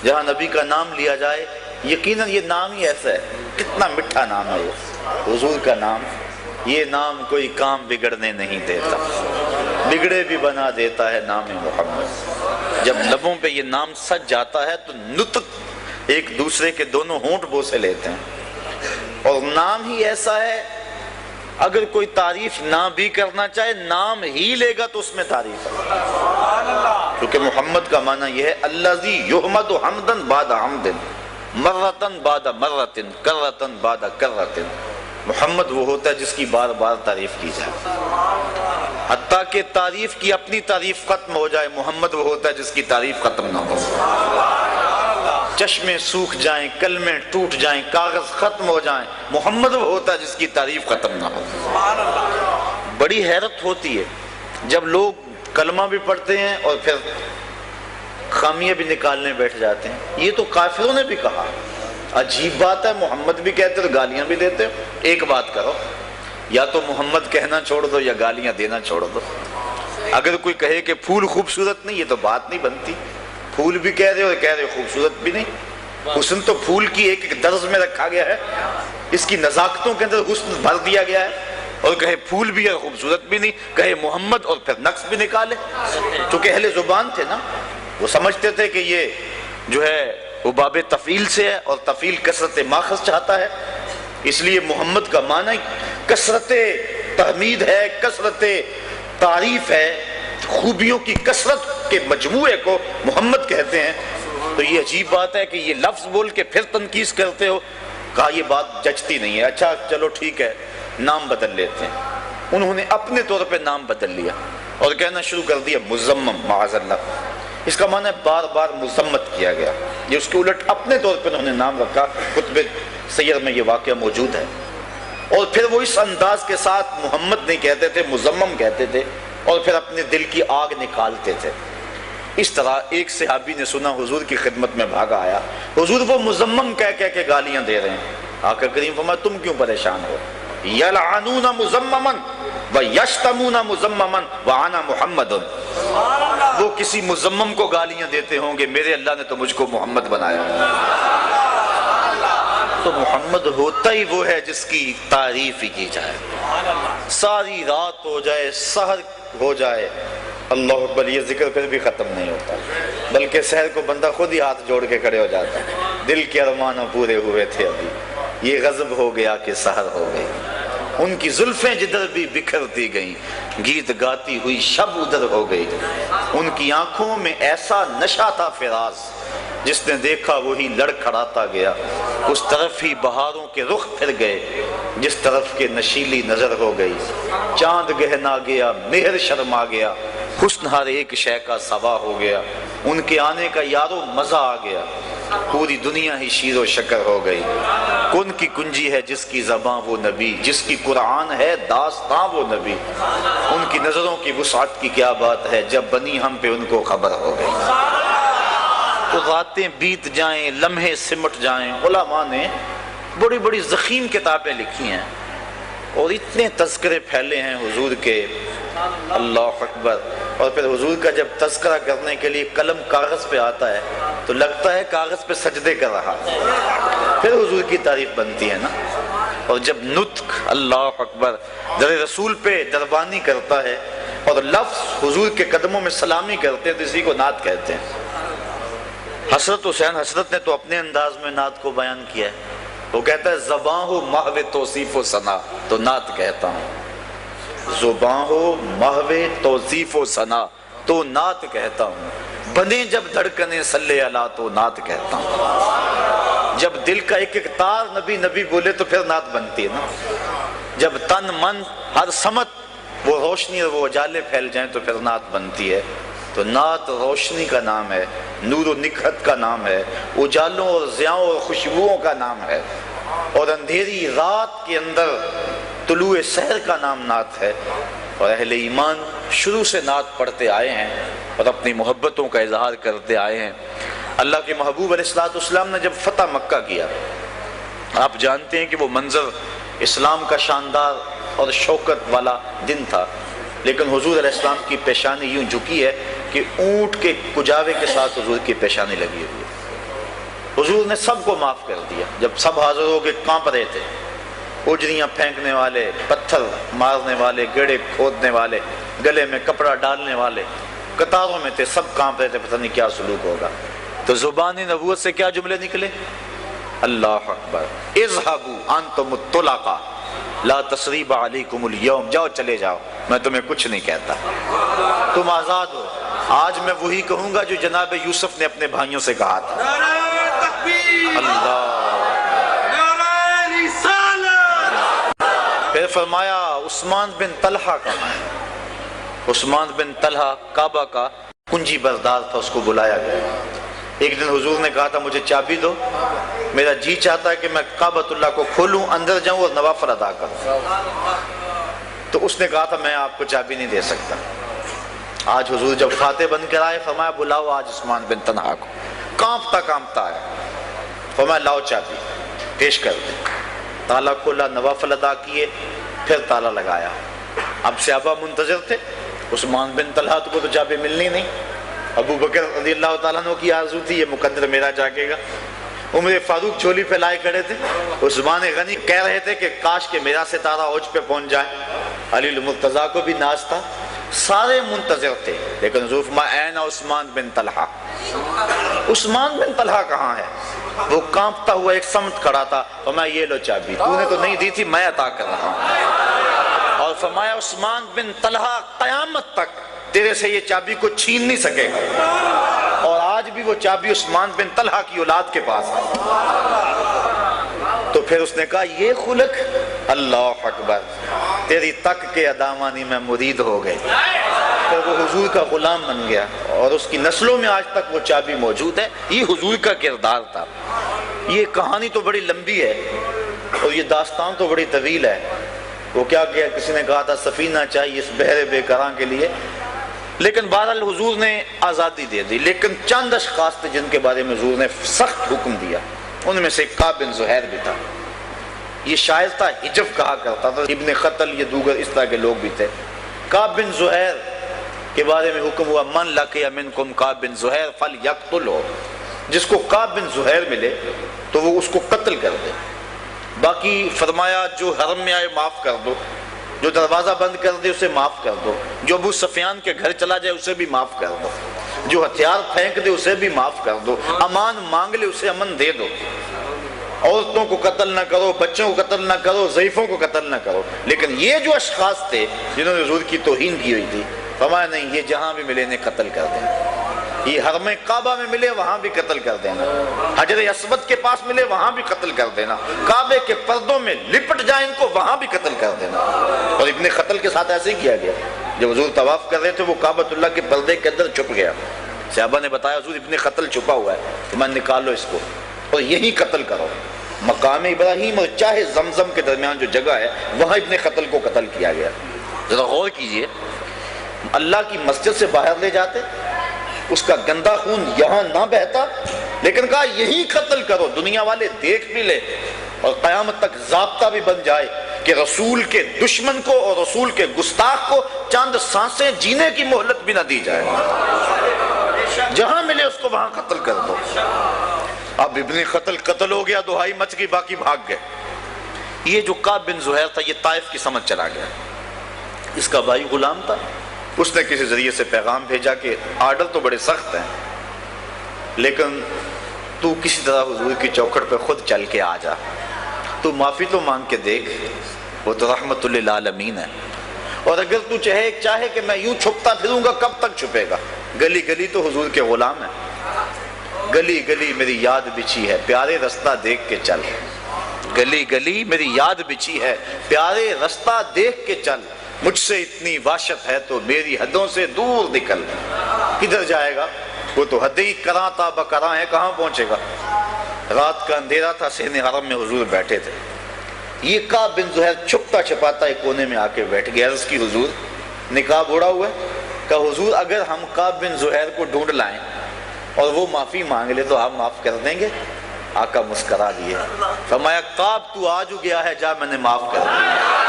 جہاں نبی کا نام لیا جائے یقیناً یہ نام ہی ایسا ہے، کتنا میٹھا نام ہے یہ حضور کا نام. یہ نام کوئی کام بگڑنے نہیں دیتا، بگڑے بھی بنا دیتا ہے نام محمد. جب لبوں پہ یہ نام سج جاتا ہے تو نطق ایک دوسرے کے دونوں ہونٹ بوسے لیتے ہیں. اور نام ہی ایسا ہے اگر کوئی تعریف نہ بھی کرنا چاہے نام ہی لے گا تو اس میں تعریف ہے. کیونکہ محمد کا معنی یہ ہے الذی یحمد حمدا بعد حمد مرتن بعد مرتن کرتن بعد کرتن. محمد وہ ہوتا ہے جس کی بار بار تعریف کی جائے، حتیٰ کہ تعریف کی اپنی تعریف ختم ہو جائے. محمد وہ ہوتا ہے جس کی تعریف ختم نہ ہو. چشمے سوکھ جائیں، کلمے ٹوٹ جائیں، کاغذ ختم ہو جائیں، محمد وہ ہوتا ہے جس کی تعریف ختم نہ ہو. بڑی حیرت ہوتی ہے جب لوگ کلمہ بھی پڑھتے ہیں اور پھر خامیاں بھی نکالنے بیٹھ جاتے ہیں. یہ تو کافروں نے بھی کہا. عجیب بات ہے، محمد بھی کہتے تو گالیاں بھی دیتے. ایک بات کرو، یا تو محمد کہنا چھوڑ دو یا گالیاں دینا چھوڑ دو. اگر کوئی کہے کہ پھول خوبصورت نہیں، یہ تو بات نہیں بنتی. پھول بھی کہہ رہے اور کہہ رہے خوبصورت بھی نہیں. حسن تو پھول کی ایک ایک درز میں رکھا گیا ہے، اس کی نزاکتوں کے اندر حسن بھر دیا گیا ہے. اور کہے پھول بھی ہے خوبصورت بھی نہیں، کہے محمد اور پھر نقص بھی نکالے. چونکہ اہل زبان تھے نا، وہ سمجھتے تھے کہ یہ جو ہے وہ باب تفعیل سے ہے اور تفعیل کثرت ماخذ چاہتا ہے. اس لیے محمد کا معنی کثرت تحمید ہے، کثرت تعریف ہے. خوبیوں کی کثرت کے مجموعے کو محمد کہتے ہیں. تو یہ عجیب بات ہے کہ یہ لفظ بول کے پھر تنقید کرتے ہو. کہا یہ بات جچتی نہیں ہے. اچھا چلو ٹھیک ہے، نام بدل لیتے ہیں. انہوں نے اپنے طور پہ نام بدل لیا اور کہنا شروع کر دیا مزمم معاذ اللہ. اس کا معنی بار بار مذمت کیا گیا. یہ اس کے الٹ اپنے طور پہ انہوں نے نام رکھا. کتب سیر میں یہ واقعہ موجود ہے. اور پھر وہ اس انداز کے ساتھ محمد نہیں کہتے تھے، مزمم کہتے تھے اور پھر اپنے دل کی آگ نکالتے تھے. اس طرح ایک صحابی نے سنا، حضور کی خدمت میں بھاگا آیا. حضور وہ مزمم کہہ کہہ کے گالیاں دے رہے ہیں. آقا کریم فرمایا تم کیوں پریشان ہو؟ یلعنون مزمما ویشتمون مزمما وانا محمد. وہ کسی مزمم کو گالیاں دیتے ہوں گے، میرے اللہ نے تو مجھ کو محمد بنایا. تو محمد ہوتا ہی وہ ہے جس کی تعریف ہی کی جائے. ساری رات ہو جائے، سحر ہو جائے، اللہ اکبر یہ ذکر پھر بھی ختم نہیں ہوتا، بلکہ سحر کو بندہ خود ہی ہاتھ جوڑ کے کھڑے ہو جاتا ہے. دل کے ارمانوں پورے ہوئے تھے ابھی، یہ غضب ہو گیا کہ سحر ہو گئی. ان کی زلفیں جدھر بھی بکھرتی گئیں، گیت گاتی ہوئی شب ادھر ہو گئی. ان کی آنکھوں میں ایسا نشہ تھا فراز، جس نے دیکھا وہی لڑکھڑاتا گیا. اس طرف ہی بہاروں کے رخ پھر گئے، جس طرف کے نشیلی نظر ہو گئی. چاند گہنا گیا، مہر شرما گیا، حسن ہر ایک شے کا سوا ہو گیا. ان کے آنے کا یارو مزہ آ گیا، پوری دنیا ہی شیر و شکر ہو گئی. کن کی کنجی ہے جس کی زباں وہ نبی، جس کی قرآن ہے داستاں وہ نبی. ان کی نظروں کی وسعت کی کیا بات ہے، جب بنی ہم پہ ان کو خبر ہو گئی. تو راتیں بیت جائیں، لمحے سمٹ جائیں. علماء نے بڑی بڑی ضخیم کتابیں لکھی ہیں اور اتنے تذکرے پھیلے ہیں حضور کے، اللہ اکبر. اور پھر حضور کا جب تذکرہ کرنے کے لیے قلم کاغذ پہ آتا ہے تو لگتا ہے کاغذ پہ سجدے کر رہا ہے، پھر حضور کی تعریف بنتی ہے نا. اور جب نطق اللہ اکبر در رسول پہ دربانی کرتا ہے اور لفظ حضور کے قدموں میں سلامی کرتے ہیں تو اسی کو نعت کہتے ہیں. حسرت حسین حسرت نے تو اپنے انداز میں نعت کو بیان کیا ہے. وہ کہتا ہے زباں ہو محو توصیف و ثنا تو نعت کہتا ہوں. زباں ہو محو توصیف و ثنا تو نعت کہتا ہوں. بنے جب دھڑکنے صلی اللہ تو نعت کہتا ہوں. جب دل کا ایک ایک تار نبی نبی بولے تو پھر نعت بنتی ہے نا. جب تن من ہر سمت وہ روشنی اور وہ اجالے پھیل جائیں تو پھر نعت بنتی ہے. تو نعت روشنی کا نام ہے، نور و نکھت کا نام ہے، اجالوں اور ضیاؤں اور خوشبوؤں کا نام ہے. اور اندھیری رات کے اندر طلوع سحر کا نام نعت ہے. اور اہل ایمان شروع سے نعت پڑھتے آئے ہیں اور اپنی محبتوں کا اظہار کرتے آئے ہیں. اللہ کے محبوب علیہ السلام نے جب فتح مکہ کیا، آپ جانتے ہیں کہ وہ منظر اسلام کا شاندار اور شوکت والا دن تھا، لیکن حضور علیہ السلام کی پیشانی یوں جھکی ہے کہ اونٹ کے کجاوے کے ساتھ حضور کی پیشانی لگی ہوئی ہے. حضور نے سب کو معاف کر دیا. جب سب حاضر ہو کے کانپ رہے تھے، اجریاں پھینکنے والے، پتھر مارنے والے، گڑھے کھودنے والے، گلے میں کپڑا ڈالنے والے قطاروں میں تھے، سب کانپ رہے تھے، پتہ نہیں کیا سلوک ہوگا. تو زبان نبوت سے کیا جملے نکلے؟ اللہ اکبر، اذهبوا انتم الطلقاء لا تثریب علیکم اليوم، جاؤ چلے جاؤ، میں تمہیں کچھ نہیں کہتا، تم آزاد ہو. آج میں وہی کہوں گا جو جناب یوسف نے اپنے بھائیوں سے کہا تھا. اللہ. پھر فرمایا عثمان بن طلحہ کہاں ہے؟ عثمان بن طلحہ کعبہ کا کنجی بردار تھا، اس کو بلایا گیا. ایک دن حضور نے کہا تھا مجھے چابی دو، میرا جی چاہتا ہے کہ میں کعبۃ اللہ کو کھولوں، اندر جاؤں اور نوافل ادا کروں. تو اس نے کہا تھا میں آپ کو چابی نہیں دے سکتا. آج حضور جب فاتح بن کر آئے فرمایا بلاؤ آج عثمان بن طلحہ کو. کانپتا کانپتا آیا، فرمایا لاؤ چابی پیش کر دیں. تالا کھولا، نوافل ادا کیے، پھر تالا لگایا. اب صحابہ منتظر تھے، عثمان بن طلحہ کو تو چابی ملنی نہیں. ابو بکر رضی اللہ تعالیٰ عنہ کی آرزو تھی یہ مقدر میرا جاگے گا. عمر فاروق جھولی پھیلائے کھڑے تھے. عثمان غنی کہہ رہے تھے کہ کاش کہ میرا ستارہ اوج پہ پہنچ جائے. علی المرتضیٰ کو بھی ناز تھا. سارے منتظر تھے، لیکن حضور فرمایا این عثمان بن طلحہ، عثمان بن طلحہ کہاں ہے؟ وہ کانپتا ہوا ایک سمت کھڑا تھا. فرمایا یہ لو چابی، تو نے تو نہیں دی تھی، میں عطا کر رہا ہوں. اور فرمایا عثمان بن طلحہ قیامت تک تیرے سے یہ چابی کو چھین نہیں سکے گا. اور آج بھی وہ چابی عثمان بن طلحہ کی اولاد کے پاس ہے. تو پھر اس نے کہا یہ خلق، اللہ اکبر، تیری تک کے ادامانی میں مرید ہو گئے. پھر وہ حضور کا غلام بن گیا اور اس کی نسلوں میں آج تک وہ چابی موجود ہے. یہ حضور کا کردار تھا. یہ کہانی تو بڑی لمبی ہے اور یہ داستان تو بڑی طویل ہے. وہ کیا کیا، کسی نے کہا تھا سفینہ چاہیے اس بحر بے کراں کے لیے، لیکن بہرحال حضور نے آزادی دے دی. لیکن چند اشخاص تھے جن کے بارے میں حضور نے سخت حکم دیا. ان میں سے کعب بن زہیر بھی تھا. یہ شاعر تھا، حجف کہا کرتا تھا. ابن خطل، یہ دوگر اس طرح کے لوگ بھی تھے. کعب بن زہیر کے بارے میں حکم ہوا من لقی منکم کعب بن زہیر فلیقتلہ، جس کو کعب بن زہیر ملے تو وہ اس کو قتل کر دے. باقی فرمایا جو حرم میں آئے معاف کر دو، جو دروازہ بند کر دے اسے معاف کر دو، جو ابو سفیان کے گھر چلا جائے اسے بھی معاف کر دو، جو ہتھیار پھینک دے اسے بھی معاف کر دو، امان مانگ لے اسے امن دے دو. عورتوں کو قتل نہ کرو، بچوں کو قتل نہ کرو، ضعیفوں کو قتل نہ کرو. لیکن یہ جو اشخاص تھے جنہوں نے حضور کی توہین کی ہوئی تھی، فرمایا نہیں، یہ جہاں بھی ملے انہیں قتل کر دینا. یہ حرم کعبہ میں ملے وہاں بھی قتل کر دینا، حجر اسود کے پاس ملے وہاں بھی قتل کر دینا، کعبے کے پردوں میں لپٹ جائیں ان کو وہاں بھی قتل کر دینا. اور ابن خطل کے ساتھ ایسے ہی کیا گیا. جب حضور طواف کر رہے تھے وہ کعبۃ اللہ کے پردے کے اندر چھپ گیا. صحابہ نے بتایا حضور ابن خطل چھپا ہوا ہے، تو میں نکالو اس کو اور یہی قتل کرو. مقام ابراہیم اور چاہے زمزم کے درمیان جو جگہ ہے وہاں ابن خطل کو قتل کیا گیا. ذرا غور کیجئے، اللہ کی مسجد سے باہر لے جاتے، اس کا گندا خون یہاں نہ بہتا، لیکن کہا یہی قتل کرو، دنیا والے دیکھ بھی لے اور قیامت تک ضابطہ بھی بن جائے کہ رسول کے دشمن کو اور رسول کے گستاخ کو چند سانسیں جینے کی مہلت بھی نہ دی جائے. جہاں ملے اس کو وہاں قتل کر دو. اب ابن خطل قتل ہو گیا، دہائی مچ گئی، باقی بھاگ گئے. یہ جو کعب بن زہیر تھا یہ طائف کی سمجھ چلا گیا. اس کا بھائی غلام تھا. اس نے کسی ذریعے سے پیغام بھیجا کہ آرڈر تو بڑے سخت ہیں، لیکن تو کسی طرح حضور کی چوکھٹ پہ خود چل کے آ جا، تو معافی تو مانگ کے دیکھ، وہ تو رحمت للعالمین ہے. اور اگر تو چاہے کہ میں یوں چھپتا پھروں گا، کب تک چھپے گا؟ گلی گلی تو حضور کے غلام ہیں. گلی گلی میری یاد بچھی ہے، پیارے رستہ دیکھ کے چل. گلی گلی میری یاد بچھی ہے، پیارے رستہ دیکھ کے چل. مجھ سے اتنی وحشت ہے تو میری حدوں سے دور نکل. کدھر جائے گا؟ وہ تو حد ہی کراں تا بکراں ہے، کہاں پہنچے گا؟ رات کا اندھیرا تھا، صحن حرم میں حضور بیٹھے تھے. یہ کعب بن زہیر چھپتا چھپاتا ایک کونے میں آ کے بیٹھ گیا. عرض کی حضور، نقاب اڑا ہوا ہے. کہا حضور اگر ہم کعب بن زہیر کو ڈھونڈ لائیں اور وہ معافی مانگ لے تو ہم معاف کر دیں گے. آقا مسکرا دیے، فرمایا کعب تو آج گیا ہے، جا میں نے معاف کر دیا.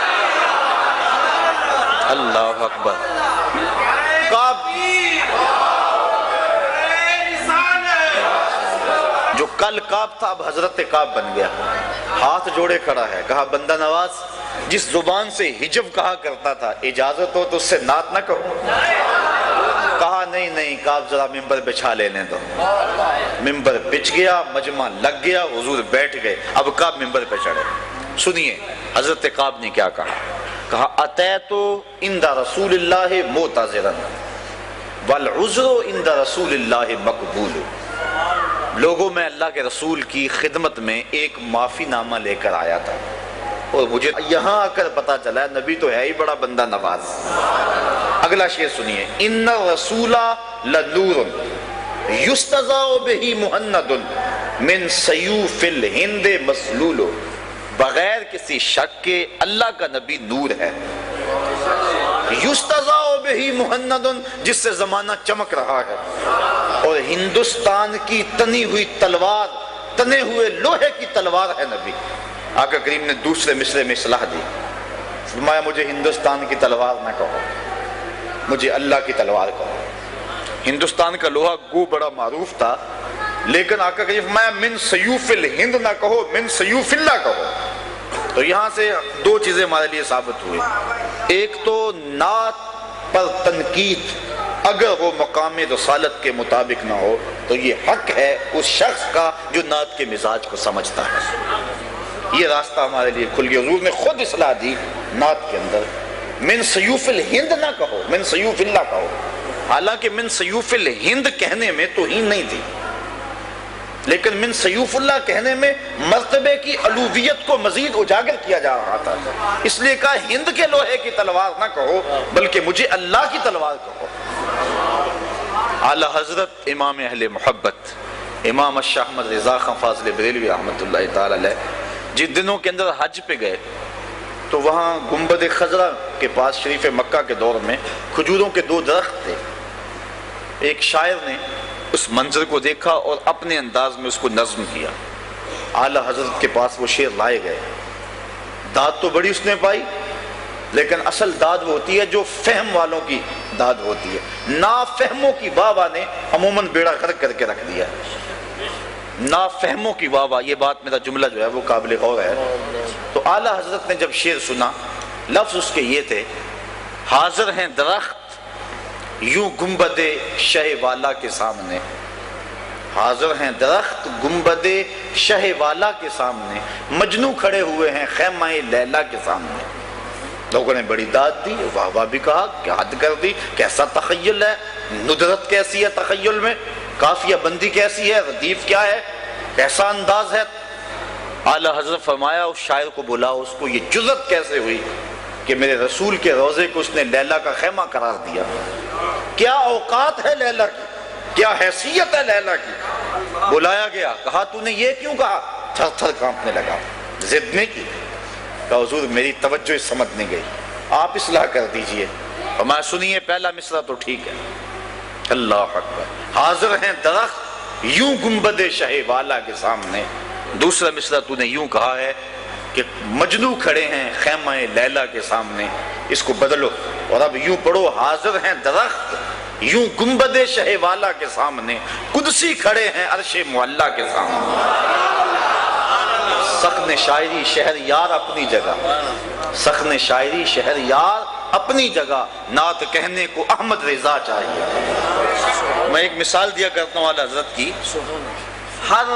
اللہ اکبر. کعب جو کل کعب تھا، اب حضرت کعب بن گیا، ہاتھ جوڑے کھڑا ہے، کہا بندہ نواز جس زبان سے حجب کہا کرتا تھا اجازت ہو تو اس سے نعت نہ کہو؟ کہا نہیں نہیں کعب ذرا ممبر بچھا لینے دو۔ ممبر بچھ گیا، مجمع لگ گیا، حضور بیٹھ گئے، اب کعب ممبر پہ چڑھے۔ سنیے حضرت کعب نے کیا کہا، کہا اتیت عند رسول اللہ معتذرا والعذر عند رسول اللہ مقبول۔ لوگوں میں اللہ کے رسول کی خدمت میں ایک معافی نامہ لے کر آیا تھا، اور مجھے یہاں آ کر پتا چلا نبی تو ہے ہی بڑا بندہ نواز۔ اگلا شعر سنیے، ان الرسول لنور یستضاء بہ مہند من سیوف الہند مسلول۔ بغیر کسی شک کے اللہ کا نبی نور ہے، یستضاء بہ مہند جس سے زمانہ چمک رہا ہے، اور ہندوستان کی تنی ہوئی تلوار، تنے ہوئے لوہے کی تلوار ہے نبی۔ آقا کریم نے دوسرے مصرے میں اصلاح دی، فرمایا مجھے ہندوستان کی تلوار نہ کہو، مجھے اللہ کی تلوار کہو۔ ہندوستان کا لوہا گو بڑا معروف تھا، لیکن آقا کریم فرمایا من سیوف الہند نہ کہو، من سیوف اللہ کہو۔ تو یہاں سے دو چیزیں ہمارے لیے ثابت ہوئی، ایک تو نعت پر تنقید اگر وہ مقام رسالت کے مطابق نہ ہو تو یہ حق ہے اس شخص کا جو نعت کے مزاج کو سمجھتا ہے۔ یہ راستہ ہمارے لیے کھل گیا، حضور نے خود اصلاح دی نعت کے اندر، من سیوف الہند نہ کہو، من سیوف اللہ کہو۔ حالانکہ من سیوف الہند کہنے میں توہین نہیں تھی، لیکن من سیوف اللہ کہنے میں مرتبے کی علویت کو مزید اجاگر کیا جا رہا تھا، اس لیے کہا ہند کے لوہے کی تلوار نہ کہو بلکہ مجھے اللہ کی تلوار کہو۔ اعلی حضرت امام اہل محبت امام الشاہ احمد رضا خان فاضل بریلوی رحمۃ اللہ تعالی علیہ جن دنوں کے اندر حج پہ گئے تو وہاں گنبد خضرا کے پاس شریف مکہ کے دور میں کھجوروں کے دو درخت تھے۔ ایک شاعر نے اس منظر کو دیکھا اور اپنے انداز میں اس کو نظم کیا، اعلی حضرت کے پاس وہ شعر لائے گئے۔ داد تو بڑی اس نے پائی، لیکن اصل داد وہ ہوتی ہے جو فہم والوں کی داد ہوتی ہے، نافہموں کی واہ واہ نے عموماً بیڑا غرق کر کے رکھ دیا۔ نافہموں کی واہ واہ، یہ بات میرا جملہ جو ہے وہ قابل غور ہے۔ تو اعلی حضرت نے جب شعر سنا، لفظ اس کے یہ تھے، حاضر ہیں درخت یوں گنبد شہ والا کے سامنے، حاضر ہیں درخت گنبد شہ والا کے سامنے، مجنو کھڑے ہوئے ہیں خیمہ لیلا کے سامنے۔ لوگوں نے بڑی داد دی، واہ واہ بھی کہا، کیا حد کر دی، کیسا تخیل ہے، ندرت کیسی ہے تخیل میں، قافیہ بندی کیسی ہے، ردیف کیا ہے، کیسا انداز ہے۔ اعلی حضرت فرمایا اس شاعر کو بلا، اس کو یہ جرأت کیسے ہوئی کہ میرے رسول کے روضے کو اس نے لیلا کا خیمہ قرار دیا، کیا اوقات ہے لیلا کی، کیا حیثیت ہے لیلا کی۔ بلایا گیا، کہا تو نے یہ کیوں کہا، تھر تھر کانپنے لگا، ضد نہیں کی، کہا حضور میری توجہ اس سمجھ نہیں گئی، آپ اصلاح کر دیجئے۔ فرمایا سنیے پہلا مصرع تو ٹھیک ہے، اللہ اکبر، حاضر ہیں درخت یوں گنبد شہ والا کے سامنے، دوسرا مصرع تو نے یوں کہا ہے کہ مجنو کھڑے ہیں خیمہ لیلا کے سامنے، اس کو بدلو اور اب یوں پڑھو، حاضر ہیں درخت یوں گنبد شہ والا کے سامنے، قدسی کھڑے ہیں عرش معلا کے سامنے۔ سخن شاعری شہر یار اپنی جگہ، سخن شاعری شہر یار اپنی جگہ، نعت کہنے کو احمد رضا چاہیے۔ میں ایک مثال دیا کرتا ہوں اعلیٰ حضرت کی، ہر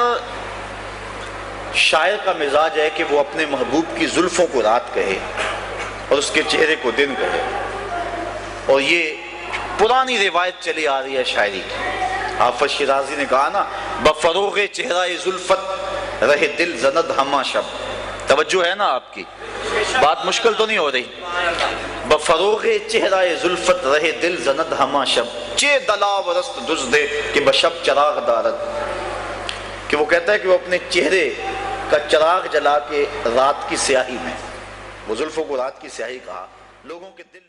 شاعر کا مزاج ہے کہ وہ اپنے محبوب کی زلفوں کو رات کہے اور اس کے چہرے کو دن کہے، اور یہ پرانی روایت چلی آ رہی ہے شاعری کی۔ حافظ شیرازی نے کہا نا، بفروغ چہرہ زلفت رہے دل زند ہما شب، توجہ ہے نا آپ کی، بات مشکل تو نہیں ہو رہی۔ بفروغ چہرہ زلفت رہے دل زند ہما شب، چے دلا ورست دزدے کہ بشب چراغ دارد، کہ وہ کہتا ہے کہ وہ اپنے چہرے کا چراغ جلا کے رات کی سیاہی میں، وہ زلفوں کو رات کی سیاہی کہا، لوگوں کے دل